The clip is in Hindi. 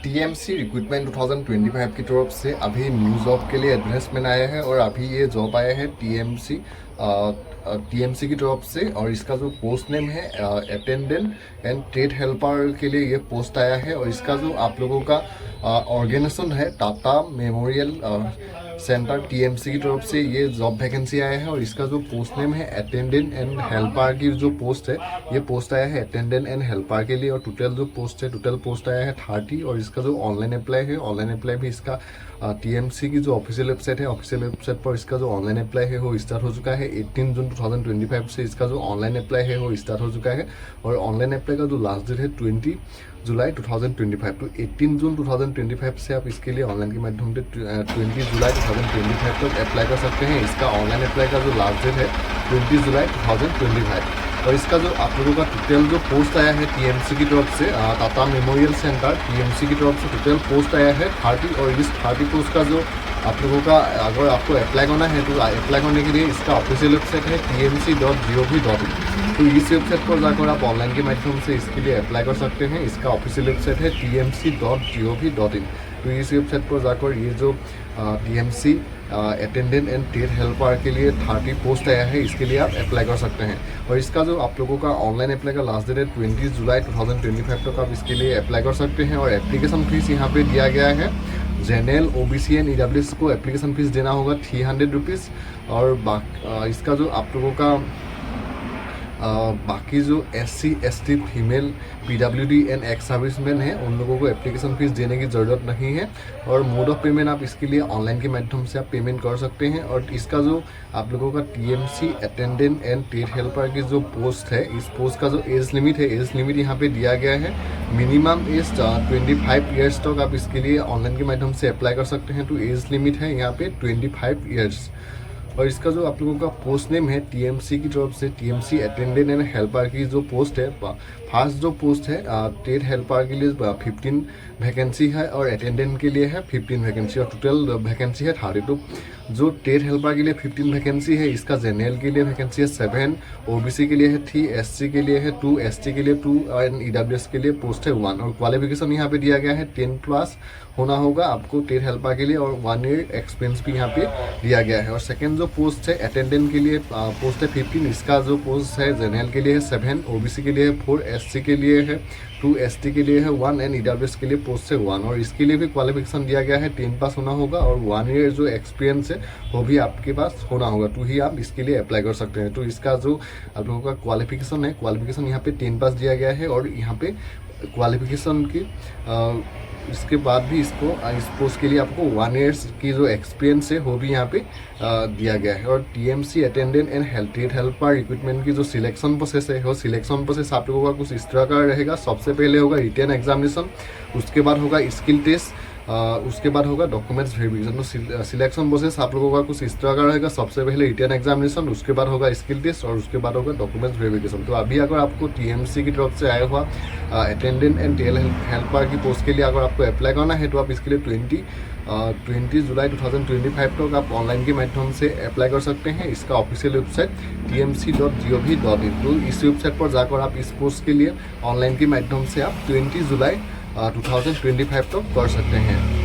टीएमसी रिक्रूटमेंट 2025 की तरफ से अभी न्यू जॉब के लिए एडवर्टाइजमेंट आया है और अभी ये जॉब आया है टीएमसी की तरफ से। और इसका जो पोस्ट नेम है अटेंडेंट एंड ट्रेड हेल्पर के लिए ये पोस्ट आया है। और इसका जो आप लोगों का ऑर्गेनाइजेशन है टाटा मेमोरियल सेंटर टीएमसी की तरफ से ये जॉब वैकेंसी आया है। और इसका जो पोस्ट नेम है अटेंडेंट एंड हेल्पर की जो पोस्ट है ये पोस्ट आया है अटेंडेंट एंड हेल्पर के लिए। और टोटल पोस्ट आया है 30। और इसका जो ऑनलाइन अप्लाई भी इसका टीएमसी की जो ऑफिशियल वेबसाइट है ऑफिशियल वेबसाइट पर इसका जो ऑनलाइन अप्लाई है वो स्टार्ट हो चुका है। 18 जून 2025 से इसका जो ऑनलाइन अप्लाई है वो स्टार्ट हो चुका है। और ऑनलाइन अप्लाई का जो लास्ट डेट है 20 जुलाई 2025। तो 18 जून 2025 से आप इसके लिए ऑनलाइन के माध्यम से 20 जुलाई 2025 तक अप्लाई कर सकते हैं। इसका ऑनलाइन अप्लाई का जो लास्ट डेट है 20 जुलाई 2025। और इसका जो आप लोगों का टोटल जो पोस्ट आया है टीएमसी की तरफ से टाटा मेमोरियल सेंटर टीएमसी की तरफ से टोटल पोस्ट आया है 30। और इस 30 पोस्ट का जो आप लोगों का अगर आपको अप्लाई करना है तो अप्लाई करने के लिए इसका ऑफिशियल वेबसाइट है tmc.gov.in। तो इस वेबसाइट पर जाकर आप ऑनलाइन के माध्यम से इसके लिए अप्लाई कर सकते हैं। इसका ऑफिशियल वेबसाइट है tmc.gov.in। तो इस वेबसाइट पर जाकर ये जो TMC attendant and trade helper के लिए 30 पोस्ट आया है इसके लिए आप अप्लाई कर सकते हैं। और इसका जो आप लोगों का ऑनलाइन अप्लाई का लास्ट डेट है 20 जुलाई 2025 तक आप इसके लिए अप्लाई कर सकते हैं। और एप्लीकेशन फीस यहाँ पे दिया गया है जनरल ओबीसी एंड ईडब्ल्यूएस को एप्लीकेशन फीस देना होगा 300 रुपीज़। और इसका जो आप लोगों का बाकी जो SC ST female PWD and ex serviceman है उन लोगों को एप्लीकेशन फीस देने की ज़रूरत नहीं है। और मोड ऑफ पेमेंट आप इसके लिए ऑनलाइन के माध्यम से आप पेमेंट कर सकते हैं। और इसका जो आप लोगों का TMC attendant and trade helper की जो पोस्ट है इस पोस्ट का जो एज लिमिट है एज लिमिट यहाँ पे दिया गया है मिनिमम एज 25 ईयर्स तक आप इसके लिए ऑनलाइन के माध्यम से अप्लाई कर सकते हैं। तो एज लिमिट है यहाँ पे 25 ईयर्स। और इसका जो आप लोगों का पोस्ट नेम है टीएमसी की तरफ से टीएमसी अटेंडेंट एंड हेल्पर की जो पोस्ट है फर्स्ट जो पोस्ट है ट्रेड हेल्पर के लिए 15 वैकेंसी है और अटेंडेंट के लिए है 15 वैकेंसी। और टोटल वैकेंसी है 32। जो ट्रेड हेल्पर के लिए 15 वैकेंसी है इसका जनरल के लिए वैकेंसी है 7, ओबीसी के लिए है 3, SC के लिए है 2, ST के लिए 2 एंड ईडब्ल्यूएस के लिए पोस्ट है 1। और क्वालिफिकेशन यहाँ पे दिया गया है 10+ होना होगा आपको ट्रेड हेल्पर के लिए और 1 ईयर एक्सपीरियंस भी यहाँ पे दिया गया है। और सेकेंड जो पोस्ट है अटेंडेंट के लिए पोस्ट है 15। इसका जो पोस्ट है जनरल के लिए है 7, ओबीसी के लिए है 4, SC के लिए है 2, ST के लिए है 1 एंड ईडब्ल्यूएस के लिए पोस्ट है 1। और इसके लिए भी क्वालिफिकेशन दिया गया है 10+ होना होगा और 1 ईयर जो एक्सपीरियंस है वो भी आपके पास होना होगा तो ही आप इसके लिए अप्लाई कर सकते हैं। तो इसका जो आप लोगों का क्वालिफिकेशन है क्वालिफिकेशन यहाँ पे 10+ दिया गया है। और यहाँ पे क्वालिफिकेशन की इसके बाद भी इस पोस्ट के लिए आपको 1 ईयर्स की जो एक्सपीरियंस है वो भी यहाँ पे दिया गया है। और TMC attendant and trade helper recruitment की जो सिलेक्शन प्रोसेस है वो सिलेक्शन प्रोसेस आप लोगों का कुछ इस तरह का रहेगा। सबसे पहले होगा रिटन एग्जामिनेशन, उसके बाद होगा स्किल टेस्ट, उसके बाद होगा डॉक्यूमेंट्स वेरिफिकेशन। तो सिलेक्शन प्रोसेस आप लोगों का कुछ इस तरह का रहेगा। सबसे पहले रिटन एग्जामिनेशन, उसके बाद होगा स्किल टेस्ट और उसके बाद होगा डॉक्यूमेंट्स वेरिफिकेशन। तो अभी अगर आपको टीएमसी की तरफ से आया हुआ अटेंडेंट एंड ट्रेड हेल्पर की पोस्ट के लिए अगर आपको अप्लाई करना है तो आप इसके लिए 20 जुलाई 2025 तक आप ऑनलाइन के माध्यम से अप्लाई कर सकते हैं। इसका ऑफिशियल वेबसाइट tmc.gov.in। तो इस वेबसाइट पर जाकर आप इस पोस्ट के लिए ऑनलाइन के माध्यम से आप 20 जुलाई 2025 तक कर सकते हैं।